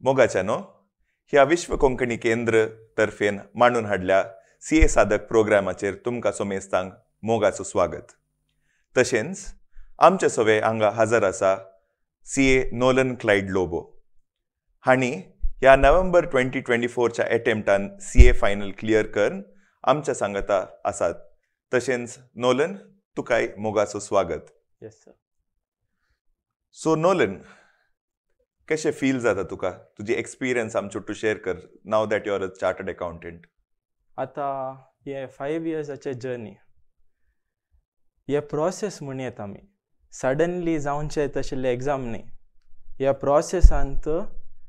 मोगाच्यानो ह्या विश्व कोंकणी केंद्र तर्फेन मांडून हाडल्या सीए साधक प्रोग्रामाचेर तुमकां सोमेस्तांक मोगाचो स्वागत. तशेंच आमचे सोवे हांगा हजर आसा सीए नोलन क्लायड लोबो. हांणी ह्या नोव्हेंबर 2024च्या एटेम्प्टान सीए फायनल क्लियर करून आमच्या सांगाता आसात. तशेंच नोलन तुकाय मोगाचो स्वागत. Yes sir. सो नोलन, कशें फील जाता तुका? तुजी एक्सपिरियन्स आमचे शेअर कर now that you are a chartered accountant. आता हे 5 इयर्साचे जर्नी हे प्रोसेस म्हण येता आमी सडनली जावचे तशेले एग्जाम न्ही. ह्या प्रोसेसांत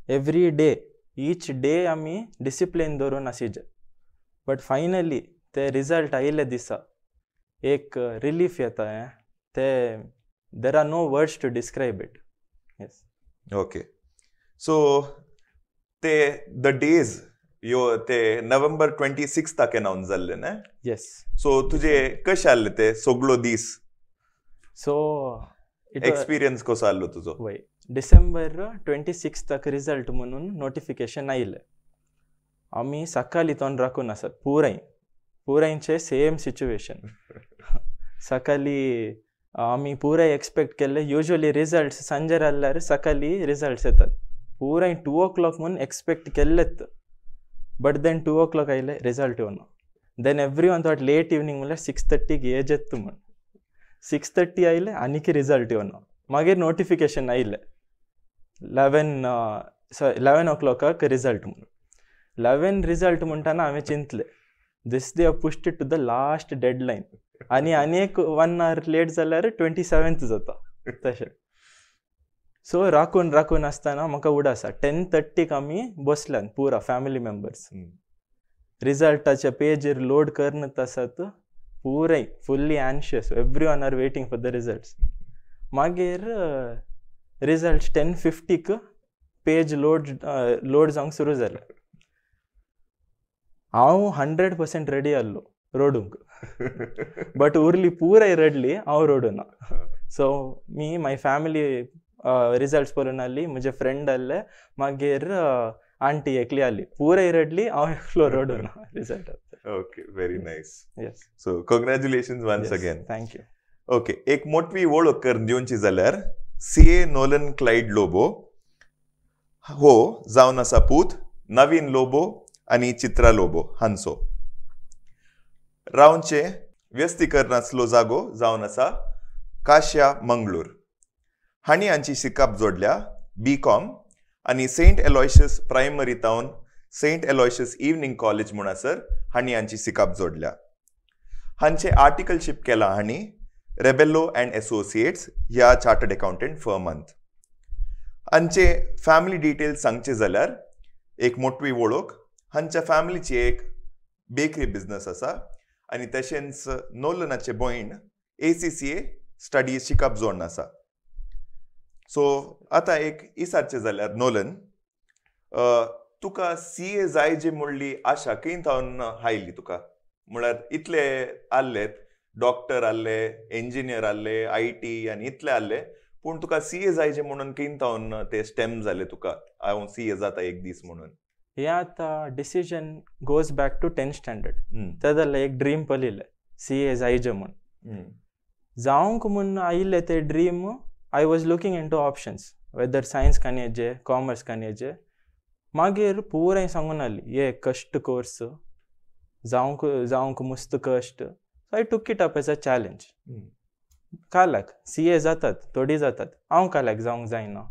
एवरी डे ईच डे आमी डिसिप्लीन दवरून आशिजे. बट फायनली ते रिजल्ट आयिल्ले दिसा एक रिलीफ येता. ते there are no words to describe it. Yes. Okay. So ते द डेज ते नोव्हेंबर 26 अनाउन्स जाल्ले ना? येस. सो तुजे कशे आसले ते सगळो दीस? सो एक्सपिरियन्स कसो आसलो तुजो? वय डिसेंबर 26 रिजल्ट म्हणून नोटिफिकेशन आयिल्ले. आमी सकाळी तोंड राखून आसात पुरायचे सेम सिच्युएशन. सकाळी आमी पुराय एक्सपेक्ट केल्ले युजली रिजल्ट सांजेर आल्यार सकाळी रिजल्ट्स येतात. पुराय 2 o'clock म्हणून एक्सपेक्ट केल्लेत. बट देन 2 o'clock आयले रिजल्ट येवना. Then everyone thought late evening म्हणल्यार 6:30 येज येत म्हण. 6:30 आयले आनीक रिजल्ट येवना. मागीर नोटिफिकेशन आयले 11 o'clock रिजल्ट म्हणून. 11 रिजल्ट म्हणटाना हांवें चिंतले this they have pushed it to the last deadline. आनी एक 1 hour लेट जाल्यार 27th जाता तशें. सो राखून आसतना म्हाका उडास 10:30 आमी बसल्यान पुरा फॅमिली मेंबर्स. रिजल्टाच्या पेजीर लोड करनत आसात पुराय fully anxious. Everyone are waiting for the results. मागीर रिजल्ट 10:50 पेज लोड जावंक सुरू जालें. हांव 100% रेडी आसलो रोडूंक. बट उरली पुराय रडली, हांव रोडूना. सो मी माय फॅमिली रिजल्ट्स पळोवन आली. म्हजे फ्रेंड आसले. मागीर आंटी एकली आली. पुराय रडली, हांव एकलो रोडूना result. Okay, very nice. Yes. So congratulations once again. Thank you. Okay, एक मोठी वळख करून दिवची जाल्यार सीए नोलन क्लायड लोबो हो जावन आसा पूत नवीन लोबो आनी चित्रा लोबो हांचो. रावचे व्यस्तीकरणाचो जागो जावन आसा काश्या मंगळूर. हांणी हांची शिकाप जोडल्या BCom आनी सेंट एलॉयशियस प्रायमरी टावन सेंट एलॉयशियस इवनिंग कॉलेज म्हणसर हांणी हांची शिकाप जोडल्या. हांचे आर्टिकलशीप केला हांणी रेबेलो अँड एसोसिएट्स ह्या चार्टर्ड अकाउंटंट फर्मांत. हांचे फॅमिली डिटेल्स सांगचे जाल्यार एक मोठी वळख. हांच्या फॅमिलीची एक बेकरी बिझनेस आसा आनी तशेंच नोलनाचे भयण ACCA स्टडी शिकाप जोडून आसा. सो आतां एक इसारचें जाल्यार नोलन, तुका CA जायजे म्हणली आशा खंय थावन आयली तुका? म्हळ्यार इतले आसलेत, डॉक्टर आसले, इंजिनियर आसले, IT आनी इतले आसले, पूण तुका CA जायजे म्हणून खंय थावन ते स्टेम जाले तुका हांव CA जाता एक दीस म्हणून? हे आतां decision goes back to 10th standard. ते जाल्यार एक ड्रीम पळयलें CA जायजे म्हूण. जावंक म्हूण आयिल्ले ते dream. I was looking in to options whether science कान येजे कॉमर्स कान येजे. मागीर पुराय सांगून आली हे कश्ट कोर्स जावंक मस्त कश्ट. So I took it up as a challenge. काल्याक CA जातात, थोडी जातात, हांव काल्याक जावंक जायना.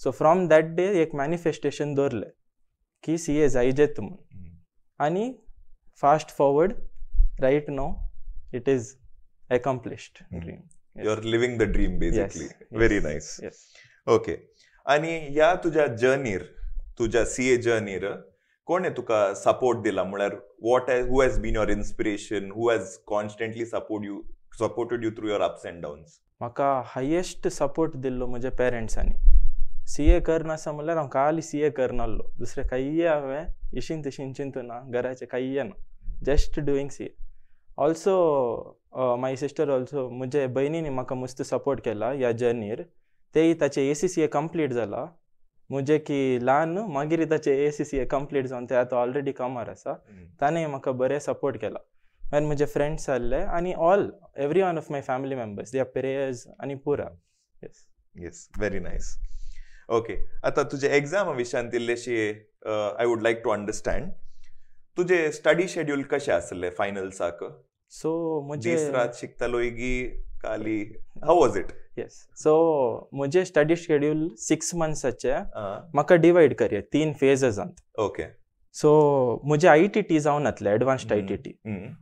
सो फ्रॉम दॅट डे एक मॅनिफेस्टेशन दवरलें की CA जायजेत म्हणून. आनी fast forward right now it is accomplished dream. You are living the dream basically. Very nice. Okay. आनी ह्या तुज्या जर्नीर, तुज्या CA जर्नीर कोणे तुका सपोर्ट दिला? म्हळ्यार who has been your inspiration? Who has constantly supported you through your ups and downs? म्हाका highest support दिल्लो म्हज्या पेरंट्सांनी. CA करनासा म्हणल्यार हांव खाली CA करनासलो. दुसरें कांय हांवें इशीन तशीन चिंतूना, घराचें कांय ना, just doing CA. Also my sister also म्हजे भयणीनी म्हाका मस्त सपोर्ट केला ह्या जर्नीर. तेय ताचे ACCA कंप्लीट जाला. मुझे की ल्हान मागीर ताचे ACCA कंप्लीट जावन ते आतां ऑलरेडी कामार आसा. ताणें म्हाका बरें सपोर्ट केला. मागीर म्हजे फ्रेंड्स जाल्ले आनी every one of my family members, they are prayers आनी पुरा. Yes yes, very nice. Okay, आता तुजे एग्जामा विशयान इल्लेशी I would like to understand. तुजे स्टडी शेड्यूल कशें आसले फायनल्साक? सो मुझे दीस रात शिकतालो की काली, how was it? Yes, so मुझे स्टडी शेड्यूल 6 मंथ्साचे म्हाका डिवायड करया 3 फेजेसांत. ओके. सो मुझे ITT जावन येतले, एडवान्स्ड ITT,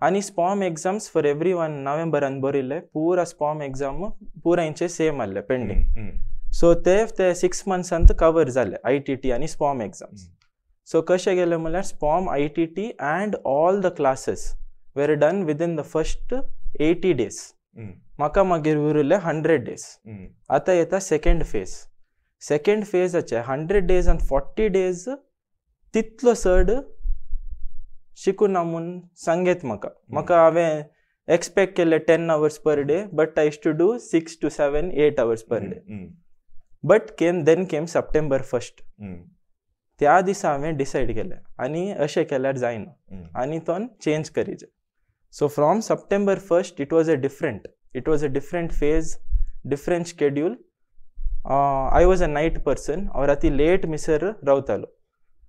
आनी SPOM exams for every one नोव्हेंबरान बरयले. पुरा स्पॉम एग्जाम पुरायंचे सेम आहले पेंडींग. सो ते 6 मंथ्सांत कवर जाले ITT आनी स्पॉम एग्जाम्स. सो कशें गेलें म्हणल्यार SPOM ITT and all the classes were done within the first 80 days. म्हाका मागीर उरले 100 days. आतां येता सेकंड फेज. सेकंड फेजाचे 100 days आनी 40 days तितलो चड शिकून म्हूण सांगेत म्हाका. हांवें एक्सपेक्ट केले 10 hours per day, but I used to do 6 to 7, 8 hours per day. But then came September 1st. त्या दिसा हांवें डिसायड केलें आनी अशें केल्यार जायना आनी तो चेंज करीचे. So from September 1st it was a different phase, different schedule. I was a night person, हांव राती लेट मिसर रावतालो.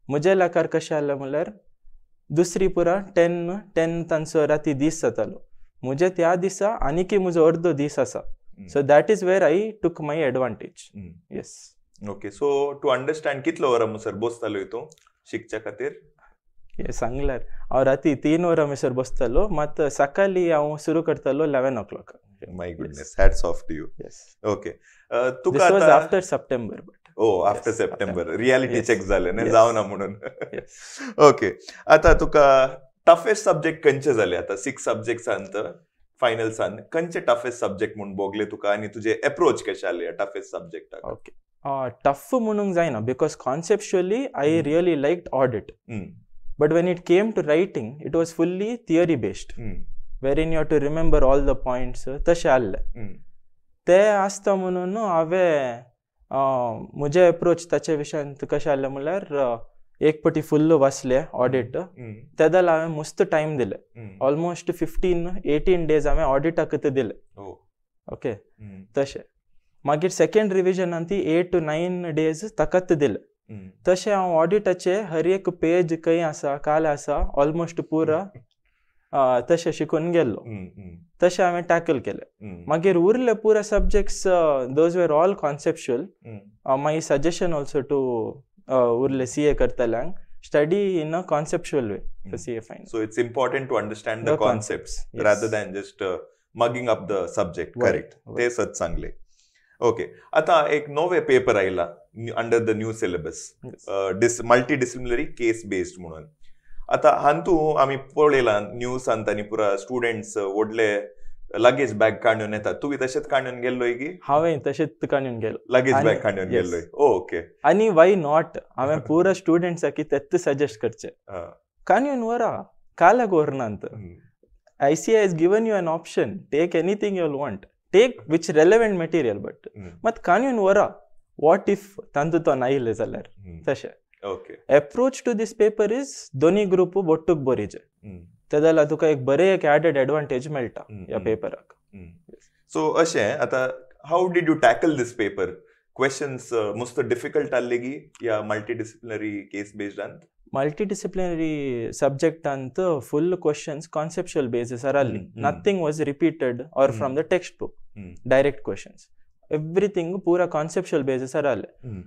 म्हज्या लाकार कशें आहलें म्हणल्यार दुसरी पुरा 10 तांचो राती दीस जातालो. मुझे त्या दिसा आनीक म्हजो अर्दो दीस आसा. So that is where I took my advantage. Yes. Okay, so to understand कितलो वरां मुसर बसतालो हितून शिकच्या खातीर? हे सांगल्यार हांव राती 3 वरां मिसर बसतालो, मात सकाळी हांव सुरू करतालो 11 o'clock. My goodness, hats off to you. Yes. Okay, तुका दिस वॉज आतां after September. After September reality Yes. Check जालें न्ही, Yes. जावना म्हणून. ओके, आता तुका टफेस्ट सब्जेक्ट खंयचे जाले? आता 6 सब्जेक्ट्सांत फायनल्सान खंयचे टफेस्ट सब्जेक्ट म्हणून बोगले तुका, आनी तुजे अप्रोच कशें आले टफेस्ट सब्जेक्टाक? ओके, टफ म्हणूंक जायना because conceptually I really liked audit. But when it came to writing it was fully theory based, wherein you have to remember all the points. तशें आहलें ते आसता म्हणून हांवें म्हजे अप्रोच ताचे विशयान कशें आहलें म्हणल्यार एक पटी फुल्ल वाचले ऑडिट. तेदल हांवें मस्त टायम दिले, ऑलमोस्ट 15-18 days हांवें ऑडिटाकच दिले. ओके, तशें. मागीर सेकंड रिविजनान ती 8 to 9 days ताकाच दिले. तशें हांव ऑडिटाचे हर एक पेज खंय आसा काल आसा ऑलमोस्ट पुरा तशें शिकून गेल्लो. तशें हांवें टॅकल केलें. मागीर उरले पुरा subjects those were all conceptual. My suggestion also to उरले CA करतल्यांक study in a conceptual way for CA final. So it's important to understand the concepts rather than just mugging up the subject. Correct. ते सच चांगले. Okay, आता एक नवे paper आयला under the new syllabus, multidisciplinary case based म्हणून. आता हांतू आमी पळयलां न्यूजांत आनी पुरा स्टुडंट्स व्हडले लगेज बॅग काडून येतात. तुमी तशेंच काडून गेल्लोय की? हांवें तशेंच काडून गेलो लगेज बॅग काडून गेल्लोय. ओके. आनी वाय नॉट, हांवें पुरा स्टुडंट्साक तेच सजेस्ट करचें, काडून व्हरा, काल्याक व्हरनात. ICAI has given you an option, take anything you want, take which relevant material, but मात काडून व्हरा. वॉट इफ तांतू तो नायले जाल्यार. तशें okay. Approach to this paper is दोनी ग्रुप बोट्टूक बरीचे. ते जाल्यार तुका एक बरें एक एडेड एडवांटेज मेळटा ह्या पेपराक. सो अशें आतां how did you tackle this paper? Questions मस्त डिफिकल्ट आहले की या मल्टीडिसिप्लिनरी केस बेस्डांत? मल्टीडिसिप्लिनरी सब्जेक्टांत फुल क्वेश्चन्स कॉन्सेप्च्युअल बेसिसार आहली. Nothing was repeated or from the textbook, direct questions. Everything पुरा कॉन्सेप्च्युअल बेसिसार आहले.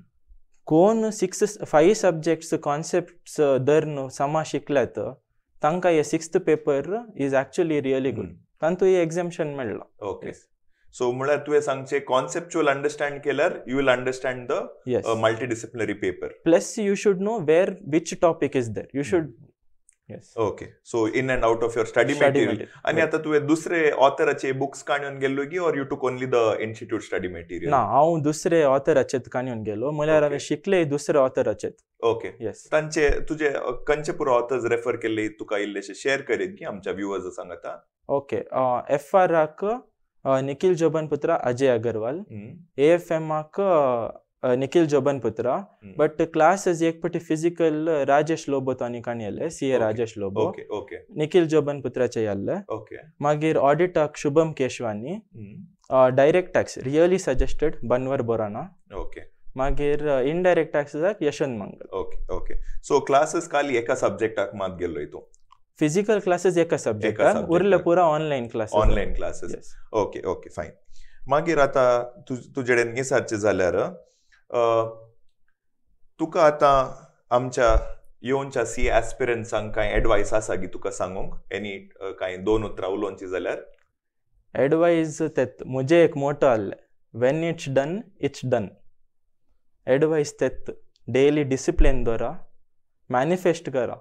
कोण 5 सब्जेक्ट्स कॉन्सेप्ट्स धरून समा शिकल्यात तांकां हे 6th paper is actually really good. तांतू हे एग्जाम्शन मेळ्ळा. ओके, सो म्हळ्यार तुवें सांगचें कॉन्सेप्च्युअल अंडरस्टँड केल्यार you will understand the multidisciplinary paper. Plus you should know where which topic is there. You should. Okay, so in and out of your study material. आनी आतां तुवें दुसरे ऑथराचे बुक्स काडून गेल्लो की or you took only the institute study material? ना, हांव दुसरे ऑथराचेत काडून गेलो, म्हळ्यार हांवें शिकले दुसरे ऑथराचेत. ओके. येस. तांचे तुजे खंयचे पुरो ऑथर्स रेफर केले तुका इल्लेशे शेअर करीत की आमच्या व्ह्युअर्स सांगता? ओके, FRAक निखिल जोबनपुत्रा, अजय अग्रवाल. AFMाक निखिल जोबनपुत्रा बट क्लासेस एक पटी फिजिकल राजेश लोबो तो काणयले CA राजेश लोबो निखिल जोबनपुत्राचे याल्ले मागीर ऑडिटाक Shubham Keshwani direct tax really suggested Bhanwar Borana मागीर इनडायरेक्ट टॅक्साक Yashwant Mangal okay so classes खाली एका सब्जेक्टाक मात गेल्लो तू फिजिकल क्लासेस एका सब्जेक्टाक उरले पुरा ऑनलाइन क्लासेस ओके फायन मागीर आता तुजे कडेन विचारचें जाल्यार तुका आतां आमच्या येवनच्या CA एस्पिरंट्सांक कांय एडवायस आसा की तुका सांगूंक एनी कांय 2 उतरां उलोवची जाल्यार एडवायस तेत मुझे एक मोटो आसले वेन इट्स डन एडवायस तेत डेली डिसिप्लिन दवरा मॅनिफेस्ट करा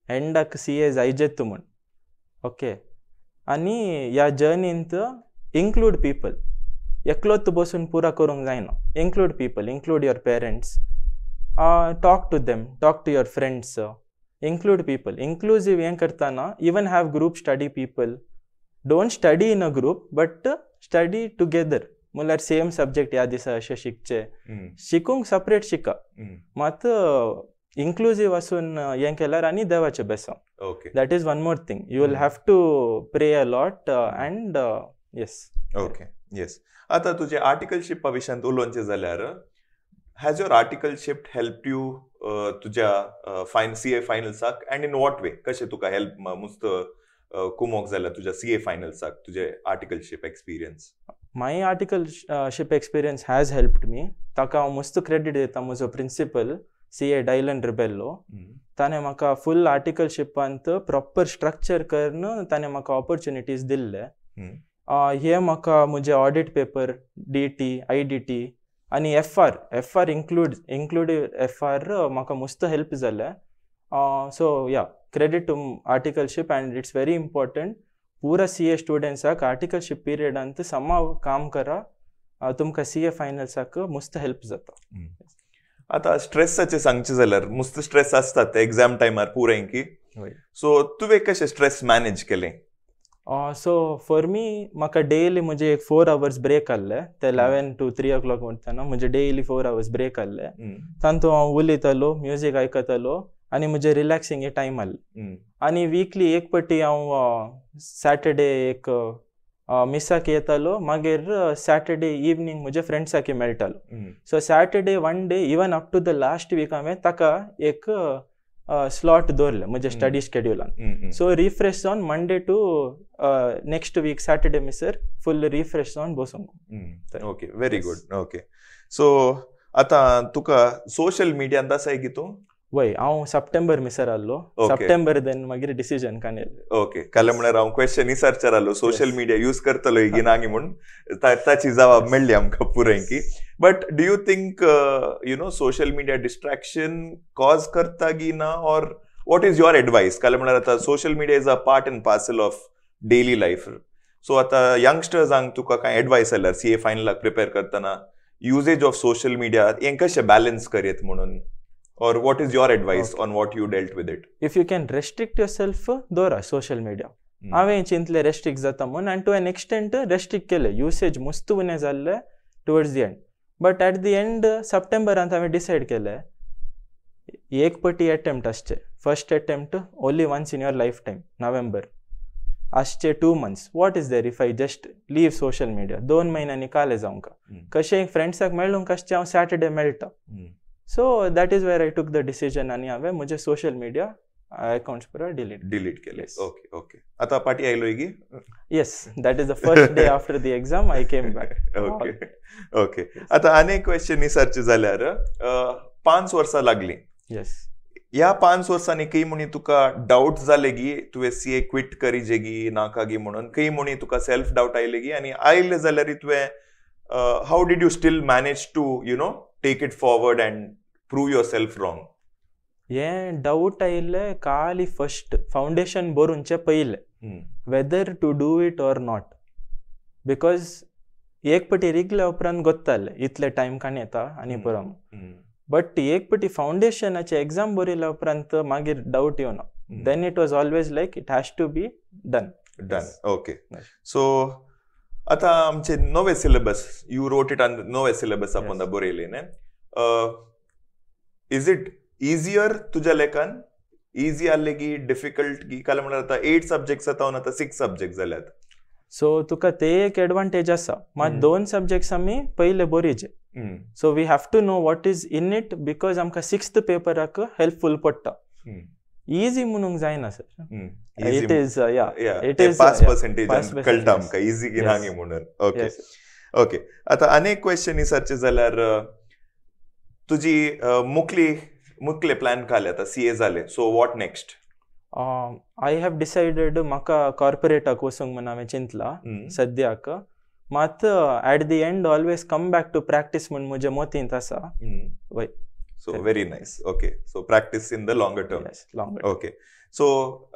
एंडाक CA जायजेत म्हूण ओके आनी ह्या जर्नींत इन्क्लूड पीपल एकलोत बसून पुरा करूंक जायना include people include your parents talk to them talk to your friends include people inclusive हें करतना even have group study people don't study in a group but study together म्हळ्यार same subject ह्या दिसा अशें शिकचे शिकूंक सपरेट शिका मात इन्क्लुसीव आसून हें केल्यार आनी देवाचें बेसांव that is one more thing you will have to pray a lot and yes आता तुझे आर्टिकलशिपा विशयान उलोवचें जाल्यार has your articleship help you तुज्या CA फायनल्साक अँड इन वॉट वे कशें तुका हेल्प मुस्त कुमोक जाल्यार तुज्या CA फायनल्साक तुजे articleship experience my articleship experience has helped me ताका हांव मस्त क्रेडीट दिता म्हजो प्रिंसिपल CA डायलन रिबेल्लो ताणें म्हाका फूल आर्टिकलशिपांत प्रॉपर स्ट्रक्चर करून ताणें म्हाका ऑपॉर्च्युनिटीज दिल्ले हे म्हाका म्हजे ऑडिट पेपर DT IDT आनी FR इन्क्लूड FR म्हाका मस्त हेल्प जाले so yeah credit to articleship and it's very important पुरा CA स्टुडंट्साक आर्टिकलशिप पिरियडांत समाव काम करा तुमकां CA फायनल्साक मस्त हेल्प जाता आता स्ट्रेसाचे सांगचे जाल्यार मस्त स्ट्रेस असतात एग्जाम टायमार पुरेंकी सो तुवें कशें स्ट्रेस मॅनेज केलें सो फॉर मी म्हाका डेली म्हणजे 4 hours ब्रेक आहले ते 11 to 3 o'clock म्हणटाना म्हणजे डेली 4 hours ब्रेक आहले तांतू हांव उलयतालो म्युजीक आयकतालो आनी म्हजे रिलॅक्सिंग टायम आहले आनी वीकली एक पटी हांव सॅटर्डे एक मिसाक येतालो मागीर सॅटर्डे इवनिंग म्हज्या फ्रेंड्साकी मेळटालो so Saturday one day even up to the last week हांवें ताका एक स्लॉट दवरले म्हज्या स्टडी शेड्युलान सो रिफ्रेश जावन Monday to next week Saturday मिसर फुल रिफ्रेश जावन बसूंक okay very good okay so आतां तुका सोशल मिडियान आसाय की तूं वय हांव सप्टेंबर मिसर आहलो सप्टेंबर देन मागीर डिसिजन काडलें ओके काले म्हळ्यार हांव क्वेश्चन विचारचार आहलो सोशल मिडिया यूज करतलो की ना म्हूण ताची जवाब मेळ्ळी आमकां पुरेंकी but do you think social media distraction cause करता की ना और वॉट इज युअर एडवायस काले म्हळ्यार आतां social media is a part and parcel of daily life so आतां यंगस्टर्सांक तुका कांय एडवायस जाल्यार CA फायनलाक प्रिपेर करतना युजेज ऑफ सोशल मिडिया हें कशें बॅलन्स करीत म्हणून or what is your advice on what you dealt with it if you can restrict yourself dora social media हांवें चिंतले रेस्ट्रिक्ट जाता म्हणून आनी टू एन एक्सटेंट रेस्ट्रिक्ट केले युसेज मस्त उणें जाल्ले towards the end but at the end सप्टेंबरांत हांवें डिसायड केलें एक पटी अटेम्प्ट आसचे first attempt only once in your life time November आसचे 2 months what is there if I just leave social media 2 महिन्यांनी काले जावंका कशें फ्रेंड्साक मेळूंक कशें हांव सॅटर्डे मेळटा so that is where I took the decision आनी हांवें म्हजे सोशल मिडिया अकाउंट्स पुरा डिलीट केले ओके आतां पार्टी आयलोय की yes that is the first day after the exam I came back okay आतां आनी एक क्वेश्चन विचारचें जाल्यार 5 वर्सां लागलीं येस ह्या 5 वर्सांनी खंय म्हणी तुका डाऊट जाले की तुवें CA क्विट करीजे गी नाका गी म्हणून खंय म्हणी तुका सेल्फ डाऊट आयले की आनी आयले जाल्यार तुवें how did you still manage to take it forward and prove yourself wrong हें डाऊट आयिल्ले खाली फर्स्ट फाउंडेशन बरोवचे पयले whether to do it or not because एक पटी रिगल्या उपरांत गोत्ताले इतले टायम काण येता आनी पुरो बट एक पटी फाउंडेशनाचे एग्जाम बरयल्या उपरांत मागीर डाऊट येवना then it was always like it has to be done okay so आतां आमचे नवे syllabus you wrote it on नवे सिलेबस आपण बरयले न्ही इज इट इजियर तुझ्या लेखान इजी आले की डिफिकल्ट की काय म्हणल्यार आता 8 सब्जेक्ट्स जावन आता 6 सब्जेक्ट जाल्यात सो तुका ते एक एडवांटेज आसा मात 2 सब्जेक्ट्स आमी पहिले बरीचे so we have to know what is in it because आमकां 6th पेपराक हेल्पफूल पडटा इजी म्हणूंक जायना sir it is it is pass percentage कळटा आमकां इजी की नांगी म्हणून ओके ओके आता अनेक क्वेश्चन विचारचे जाल्यार तुजी मुखले प्लॅन काय आता सीए जाले so what next I have decided म्हाका कॉर्पोरेटाक वचूंक म्हणून हांवें चिंतला सद्याक मात at the end always come back to practice म्हण म्हज्या मोतींत आसा वय so very nice okay so practice in the longer term longer okay so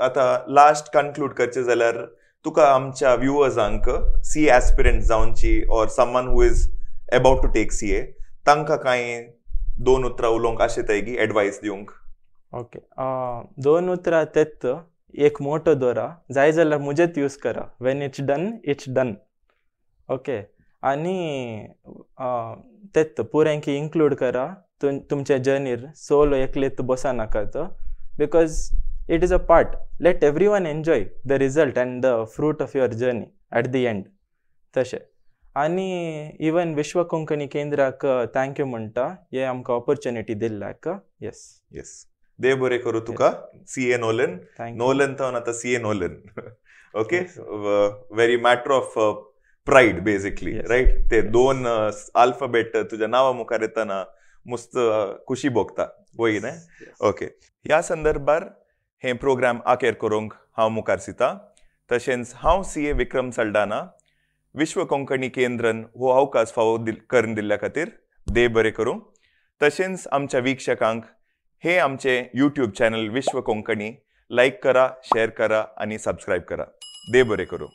आता लास्ट कन्क्लूड करचे जाल्यार तुका आमच्या व्ह्युअर्सांक सी एस्पिरंट जावनची or someone who is about to take CA तांकां कांय 2 उतरां उलोवंक आशेताय की एडवायस दिवंक ओके 2 उतरां तेत एक मोटो दोरा जाय जाल्यार मुजेत यूज करा वेन इट्स डन ओके आनी तेत पुरेंकी इन्क्लूड करा तुमच्या जर्नीर सोलो एकलेत बसा नाका तो because it is a part let every one enjoy the result and the fruit of your journey at the and तशें आनी इवन विश्व कोंकणी केंद्राक थँक्यू म्हणटा हे आमकां ऑपॉर्च्युनिटी दिल्ल्याक येस येस देव बरें करूं तुका सीए नोलन जावन आतां CA Nolan okay very matter of pride basically right ते 2 अल्फाबेट तुज्या नांवा मुखार येताना मस्त खुशी भोगता वय न्हय ओके ह्या संदर्भार हे प्रोग्राम आखेर करूंक हांव मुखार सिता तशेंच हांव सीए विक्रम सल्डाना विश्व कोंकणी केंद्रान हो अवकाश फावो करून दिल्ल्या खातीर देव बरें करूं तशेंच आमच्या वीक्षकांक हे आमचे यूट्यूब चॅनल विश्व कोंकणी लायक करा शेअर करा आणि सबस्क्राईब करा देव बरें करूं